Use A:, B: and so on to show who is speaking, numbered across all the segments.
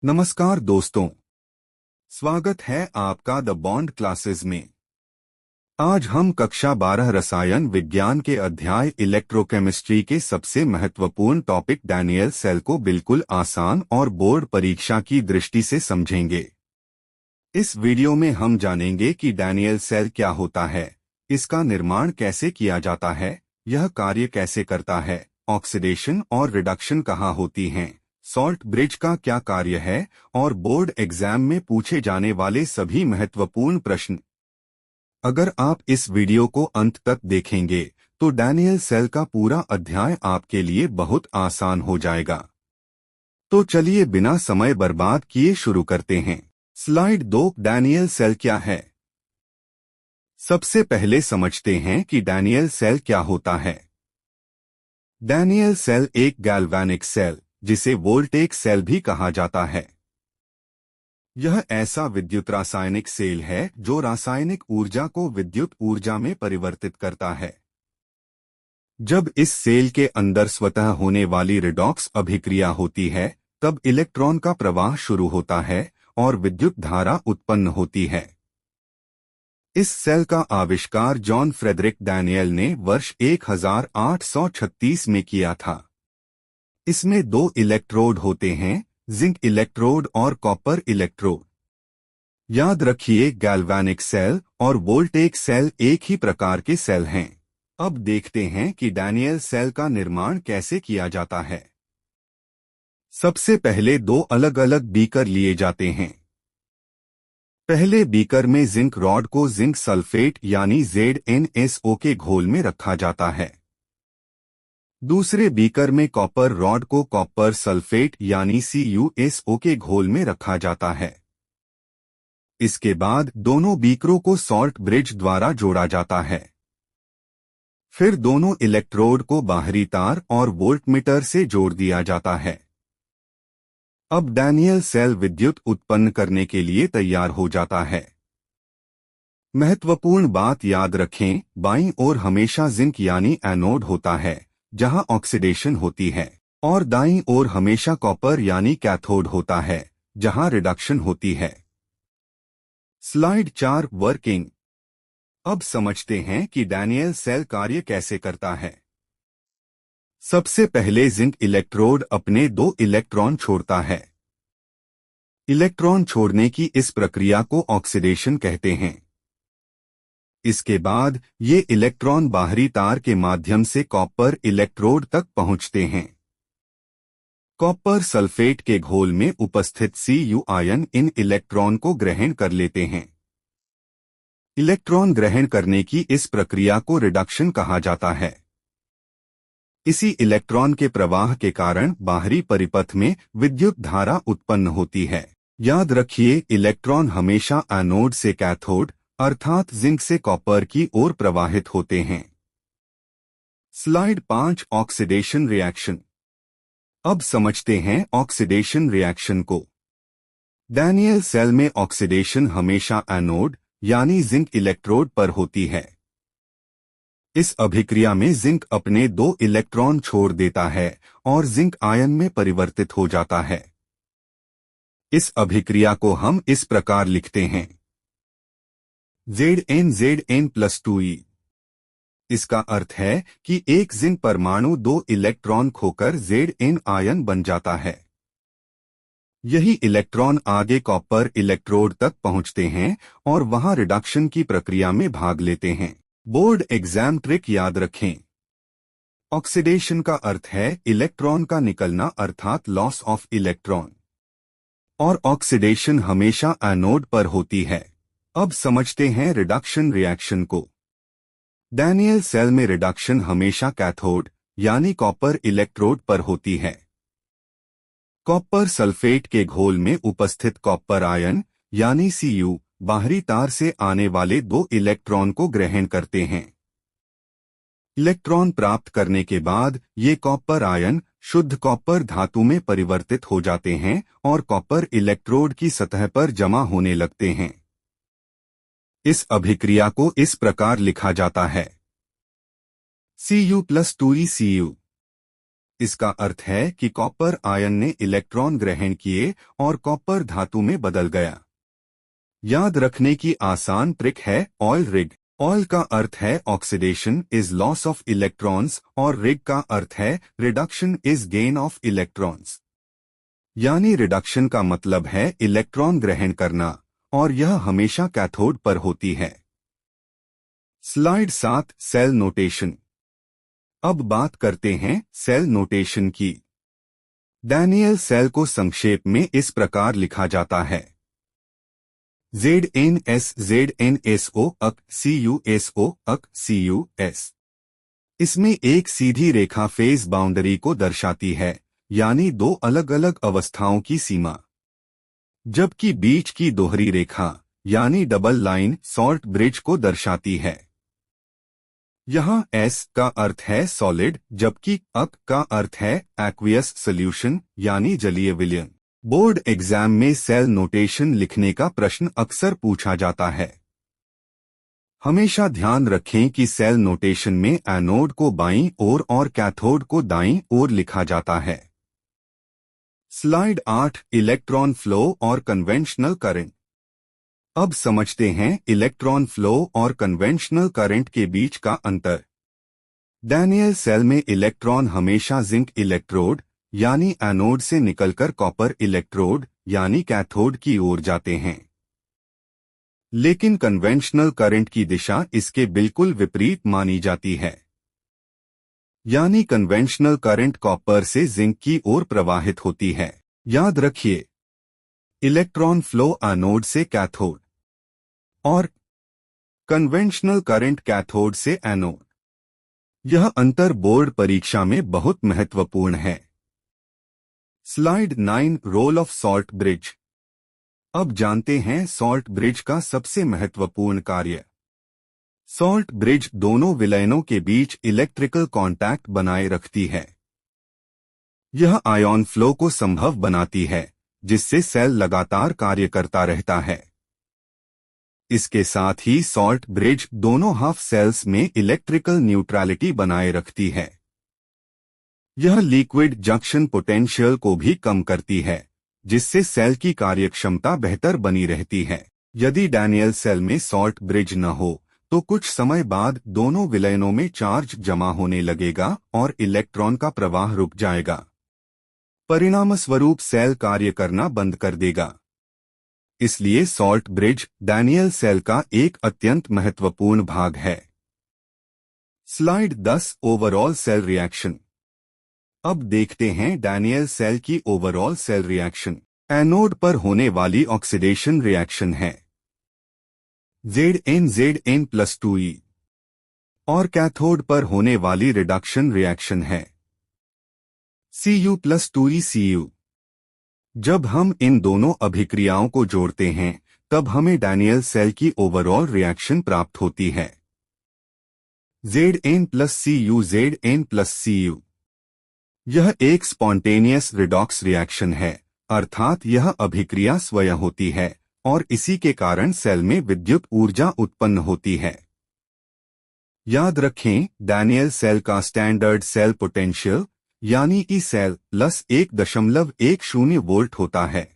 A: नमस्कार दोस्तों, स्वागत है आपका द बॉन्ड क्लासेस में। आज हम कक्षा 12 रसायन विज्ञान के अध्याय इलेक्ट्रोकेमिस्ट्री के सबसे महत्वपूर्ण टॉपिक डैनियल सेल को बिल्कुल आसान और बोर्ड परीक्षा की दृष्टि से समझेंगे। इस वीडियो में हम जानेंगे कि डैनियल सेल क्या होता है, इसका निर्माण कैसे किया जाता है, यह कार्य कैसे करता है, ऑक्सीडेशन और रिडक्शन कहाँ होती हैं, सॉल्ट ब्रिज का क्या कार्य है और बोर्ड एग्जाम में पूछे जाने वाले सभी महत्वपूर्ण प्रश्न। अगर आप इस वीडियो को अंत तक देखेंगे तो डैनियल सेल का पूरा अध्याय आपके लिए बहुत आसान हो जाएगा। तो चलिए बिना समय बर्बाद किए शुरू करते हैं। स्लाइड 2। डैनियल सेल क्या है? सबसे पहले समझते हैं कि डैनियल सेल क्या होता है। डैनियल सेल एक गैल्वेनिक सेल, जिसे वोल्टेक सेल भी कहा जाता है। यह ऐसा विद्युत रासायनिक सेल है जो रासायनिक ऊर्जा को विद्युत ऊर्जा में परिवर्तित करता है। जब इस सेल के अंदर स्वतः होने वाली रिडॉक्स अभिक्रिया होती है, तब इलेक्ट्रॉन का प्रवाह शुरू होता है और विद्युत धारा उत्पन्न होती है। इस सेल का आविष्कार जॉन फ्रेडरिक डैनियल ने वर्ष 1836 में किया था। इसमें दो इलेक्ट्रोड होते हैं, जिंक इलेक्ट्रोड और कॉपर इलेक्ट्रोड। याद रखिए, गैल्वेनिक सेल और वोल्टेक सेल एक ही प्रकार के सेल हैं। अब देखते हैं कि डैनियल सेल का निर्माण कैसे किया जाता है। सबसे पहले दो अलग अलग बीकर लिए जाते हैं। पहले बीकर में जिंक रॉड को जिंक सल्फेट यानी ZnSO के घोल में रखा जाता है। दूसरे बीकर में कॉपर रॉड को कॉपर सल्फेट यानी CuSO के घोल में रखा जाता है। इसके बाद दोनों बीकरों को सॉल्ट ब्रिज द्वारा जोड़ा जाता है। फिर दोनों इलेक्ट्रोड को बाहरी तार और वोल्टमीटर से जोड़ दिया जाता है। अब डैनियल सेल विद्युत उत्पन्न करने के लिए तैयार हो जाता है। महत्वपूर्ण बात याद रखें, बाईं ओर हमेशा जिंक यानी एनोड होता है, जहां ऑक्सीडेशन होती है, और दाईं ओर हमेशा कॉपर यानी कैथोड होता है, जहां रिडक्शन होती है। स्लाइड 4। वर्किंग। अब समझते हैं कि डैनियल सेल कार्य कैसे करता है। सबसे पहले जिंक इलेक्ट्रोड अपने दो इलेक्ट्रॉन छोड़ता है। इलेक्ट्रॉन छोड़ने की इस प्रक्रिया को ऑक्सीडेशन कहते हैं। इसके बाद ये इलेक्ट्रॉन बाहरी तार के माध्यम से कॉपर इलेक्ट्रोड तक पहुंचते हैं। कॉपर सल्फेट के घोल में उपस्थित Cu आयन इन इलेक्ट्रॉन को ग्रहण कर लेते हैं। इलेक्ट्रॉन ग्रहण करने की इस प्रक्रिया को रिडक्शन कहा जाता है। इसी इलेक्ट्रॉन के प्रवाह के कारण बाहरी परिपथ में विद्युत धारा उत्पन्न होती है। याद रखिए, इलेक्ट्रॉन हमेशा एनोड से कैथोड अर्थात जिंक से कॉपर की ओर प्रवाहित होते हैं। स्लाइड 5। Oxidation reaction. अब समझते हैं ऑक्सीडेशन रिएक्शन को। डैनियल सेल में ऑक्सीडेशन हमेशा एनोड यानी जिंक इलेक्ट्रोड पर होती है। इस अभिक्रिया में जिंक अपने दो इलेक्ट्रॉन छोड़ देता है और जिंक आयन में परिवर्तित हो जाता है। इस अभिक्रिया को हम इस प्रकार लिखते हैं, Zn+2e। इसका अर्थ है कि एक जिंक परमाणु दो इलेक्ट्रॉन खोकर Zn आयन बन जाता है। यही इलेक्ट्रॉन आगे कॉपर इलेक्ट्रोड तक पहुंचते हैं और वहां रिडक्शन की प्रक्रिया में भाग लेते हैं। बोर्ड एग्जाम ट्रिक याद रखें। ऑक्सीडेशन का अर्थ है इलेक्ट्रॉन का निकलना अर्थात लॉस ऑफ इलेक्ट्रॉन, और ऑक्सीडेशन हमेशा एनोड पर होती है। अब समझते हैं रिडक्शन रिएक्शन को। डैनियल सेल में रिडक्शन हमेशा कैथोड यानी कॉपर इलेक्ट्रोड पर होती है। कॉपर सल्फेट के घोल में उपस्थित कॉपर आयन यानी Cu बाहरी तार से आने वाले दो इलेक्ट्रॉन को ग्रहण करते हैं। इलेक्ट्रॉन प्राप्त करने के बाद ये कॉपर आयन शुद्ध कॉपर धातु में परिवर्तित हो जाते हैं और कॉपर इलेक्ट्रोड की सतह पर जमा होने लगते हैं। इस अभिक्रिया को इस प्रकार लिखा जाता है, Cu+2e Cu। इसका अर्थ है कि कॉपर आयन ने इलेक्ट्रॉन ग्रहण किए और कॉपर धातु में बदल गया। याद रखने की आसान ट्रिक है ऑयल रिग। ऑयल का अर्थ है oxidation is loss of electrons और रिग का अर्थ है reduction is gain of electrons. यानी रिडक्शन का मतलब है इलेक्ट्रॉन ग्रहण करना और यह हमेशा कैथोड पर होती है। Slide 7 cell notation. अब बात करते हैं सेल नोटेशन की। डैनियल सेल को संक्षेप में इस प्रकार लिखा जाता है ZnS ZnSO अक CuSO अक CuS। इसमें एक सीधी रेखा फेज बाउंड्री को दर्शाती है, यानी दो अलग अलग अवस्थाओं की सीमा, जबकि बीच की दोहरी रेखा यानी डबल लाइन सॉल्ट ब्रिज को दर्शाती है। यहाँ S का अर्थ है सॉलिड, जबकि अक का अर्थ है एक्वियस सॉल्यूशन यानी जलीय विलयन। बोर्ड एग्जाम में सेल नोटेशन लिखने का प्रश्न अक्सर पूछा जाता है। हमेशा ध्यान रखें कि सेल नोटेशन में एनोड को बाईं ओर और कैथोड को दाईं ओर लिखा जाता है। स्लाइड 8 इलेक्ट्रॉन फ्लो और कन्वेंशनल करंट। अब समझते हैं इलेक्ट्रॉन फ्लो और कन्वेंशनल करंट के बीच का अंतर। डैनियल सेल में इलेक्ट्रॉन हमेशा जिंक इलेक्ट्रोड यानी एनोड से निकलकर कॉपर इलेक्ट्रोड यानी कैथोड की ओर जाते हैं, लेकिन कन्वेंशनल करंट की दिशा इसके बिल्कुल विपरीत मानी जाती है। यानी कन्वेंशनल करंट कॉपर से जिंक की ओर प्रवाहित होती है। याद रखिए, इलेक्ट्रॉन फ्लो एनोड से कैथोड और कन्वेंशनल करंट कैथोड से एनोड। यह अंतर बोर्ड परीक्षा में बहुत महत्वपूर्ण है। Slide 9 role of salt bridge. अब जानते हैं सॉल्ट ब्रिज का सबसे महत्वपूर्ण कार्य। सॉल्ट ब्रिज दोनों विलयनों के बीच इलेक्ट्रिकल कांटेक्ट बनाए रखती है। यह आयन फ्लो को संभव बनाती है, जिससे सेल लगातार कार्य करता रहता है। इसके साथ ही सॉल्ट ब्रिज दोनों हाफ सेल्स में इलेक्ट्रिकल न्यूट्रलिटी बनाए रखती है। यह लिक्विड जंक्शन पोटेंशियल को भी कम करती है, जिससे सेल की कार्यक्षमता बेहतर बनी रहती है। यदि डैनियल सेल में सॉल्ट ब्रिज न हो तो कुछ समय बाद दोनों विलयनों में चार्ज जमा होने लगेगा और इलेक्ट्रॉन का प्रवाह रुक जाएगा। परिणामस्वरूप सेल कार्य करना बंद कर देगा। इसलिए सॉल्ट ब्रिज डैनियल सेल का एक अत्यंत महत्वपूर्ण भाग है। Slide 10 overall cell reaction. अब देखते हैं डैनियल सेल की ओवरऑल सेल रिएक्शन। एनोड पर होने वाली ऑक्सीडेशन रिएक्शन है Zn+2e और कैथोड पर होने वाली रिडक्शन रिएक्शन है Cu+2eCu। जब हम इन दोनों अभिक्रियाओं को जोड़ते हैं तब हमें डैनियल सेल की ओवरऑल रिएक्शन प्राप्त होती है Zn+Cu Zn+Cu। यह एक स्पॉन्टेनियस रिडॉक्स रिएक्शन है, अर्थात यह अभिक्रिया स्वयं होती है और इसी के कारण सेल में विद्युत ऊर्जा उत्पन्न होती है। याद रखें, डैनियल सेल का स्टैंडर्ड सेल पोटेंशियल यानी कि सेल +1.10 वोल्ट होता है।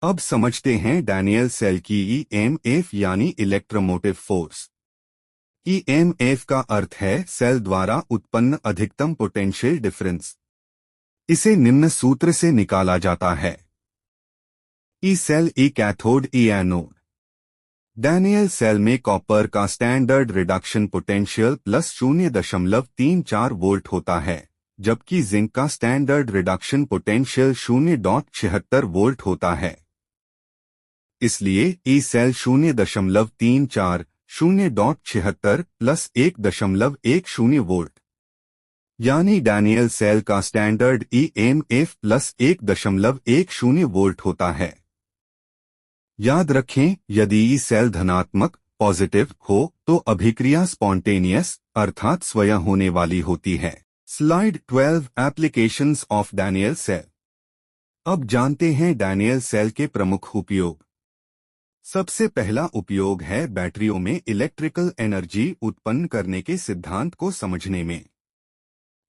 A: अब समझते हैं डैनियल सेल की EMF यानी इलेक्ट्रोमोटिव फोर्स। EMF का अर्थ है सेल द्वारा उत्पन्न अधिकतम पोटेंशियल डिफरेंस। इसे निम्न सूत्र से निकाला जाता है E cell E cathode E anode. Daniell cell में कॉपर का स्टैंडर्ड रिडक्शन पोटेंशियल +0.34 वोल्ट होता है, जबकि जिंक का स्टैंडर्ड रिडक्शन पोटेंशियल 0.76 वोल्ट होता है। इसलिए E सेल 0.34 0.76 +1.10 वोल्ट यानी डैनियल सेल का स्टैंडर्ड EMF +1.10 वोल्ट होता है। याद रखें, यदि ई सेल धनात्मक पॉजिटिव हो तो अभिक्रिया स्पॉन्टेनियस अर्थात स्वयं होने वाली होती है। Slide 12 applications of Daniell cell. अब जानते हैं डैनियल सेल के प्रमुख उपयोग। सबसे पहला उपयोग है बैटरियों में इलेक्ट्रिकल एनर्जी उत्पन्न करने के सिद्धांत को समझने में।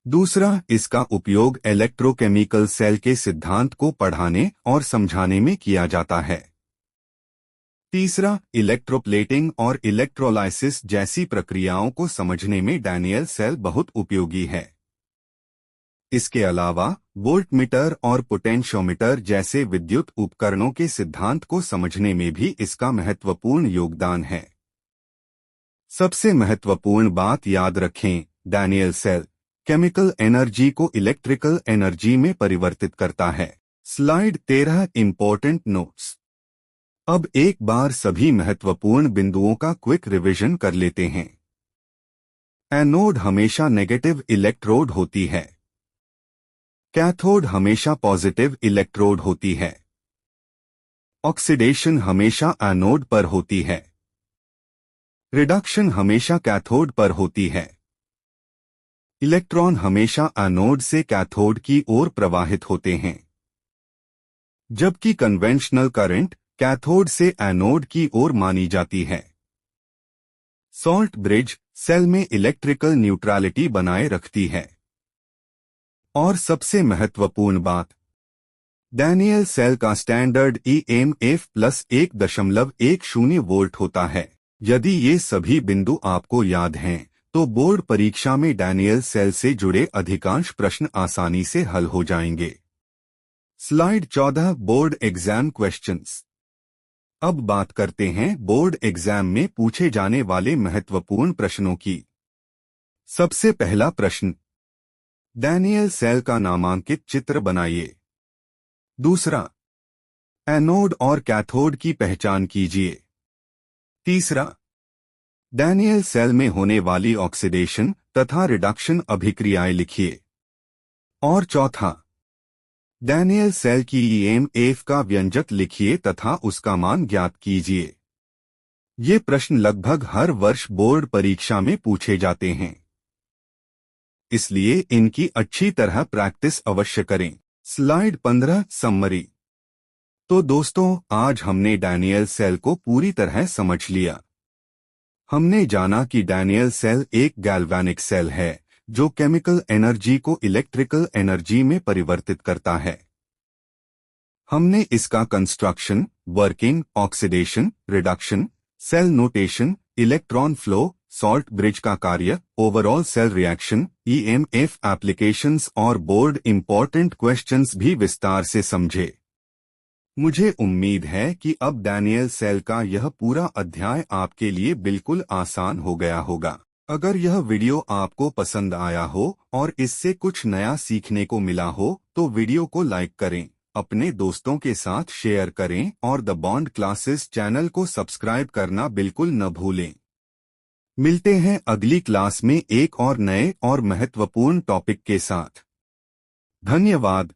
A: दूसरा, इसका उपयोग इलेक्ट्रोकेमिकल सेल के सिद्धांत को पढ़ाने और समझाने में किया जाता है। तीसरा, इलेक्ट्रोप्लेटिंग और इलेक्ट्रोलाइसिस जैसी प्रक्रियाओं को समझने में डैनियल सेल बहुत उपयोगी है। इसके अलावा वोल्टमीटर और पोटेंशियोमीटर जैसे विद्युत उपकरणों के सिद्धांत को समझने में भी इसका महत्वपूर्ण योगदान है। सबसे महत्वपूर्ण बात याद रखें, डैनियल सेल केमिकल एनर्जी को इलेक्ट्रिकल एनर्जी में परिवर्तित करता है। Slide 13 important notes. अब एक बार सभी महत्वपूर्ण बिंदुओं का क्विक रिवीजन कर लेते हैं। एनोड हमेशा नेगेटिव इलेक्ट्रोड होती है। कैथोड हमेशा पॉजिटिव इलेक्ट्रोड होती है। ऑक्सीडेशन हमेशा एनोड पर होती है। रिडक्शन हमेशा कैथोड पर होती है। इलेक्ट्रॉन हमेशा एनोड से कैथोड की ओर प्रवाहित होते हैं, जबकि कन्वेंशनल करंट कैथोड से एनोड की ओर मानी जाती है। सॉल्ट ब्रिज सेल में इलेक्ट्रिकल न्यूट्रलिटी बनाए रखती है। और सबसे महत्वपूर्ण बात, डैनियल सेल का स्टैंडर्ड EMF प्लस 1.10 वोल्ट होता है। यदि ये सभी बिंदु आपको याद हैं, तो बोर्ड परीक्षा में डैनियल सेल से जुड़े अधिकांश प्रश्न आसानी से हल हो जाएंगे। Slide 14 board exam questions. अब बात करते हैं बोर्ड एग्जाम में पूछे जाने वाले महत्वपूर्ण प्रश्नों की। सबसे पहला प्रश्न, डैनियल सेल का नामांकित चित्र बनाइए। दूसरा, एनोड और कैथोड की पहचान कीजिए। तीसरा, डैनियल सेल में होने वाली ऑक्सीडेशन तथा रिडक्शन अभिक्रियाएं लिखिए। और चौथा, डैनियल सेल की EMF का व्यंजक लिखिए तथा उसका मान ज्ञात कीजिए। ये प्रश्न लगभग हर वर्ष बोर्ड परीक्षा में पूछे जाते हैं, इसलिए इनकी अच्छी तरह प्रैक्टिस अवश्य करें। Slide 15 summary. तो दोस्तों, आज हमने डैनियल सेल को पूरी तरह समझ लिया। हमने जाना कि डैनियल सेल एक गैल्वेनिक सेल है जो केमिकल एनर्जी को इलेक्ट्रिकल एनर्जी में परिवर्तित करता है। हमने इसका construction, working, oxidation, reduction, cell notation, electron flow, salt bridge का कार्य, overall cell reaction, EMF applications और बोर्ड इंपॉर्टेंट क्वेश्चंस भी विस्तार से समझे। मुझे उम्मीद है कि अब डैनियल सेल का यह पूरा अध्याय आपके लिए बिल्कुल आसान हो गया होगा। अगर यह वीडियो आपको पसंद आया हो और इससे कुछ नया सीखने को मिला हो, तो वीडियो को लाइक करें, अपने दोस्तों के साथ शेयर करें और द बॉन्ड क्लासेस चैनल को सब्सक्राइब करना बिल्कुल न भूलें। मिलते हैं अगली क्लास में एक और नए और महत्वपूर्ण टॉपिक के साथ। धन्यवाद।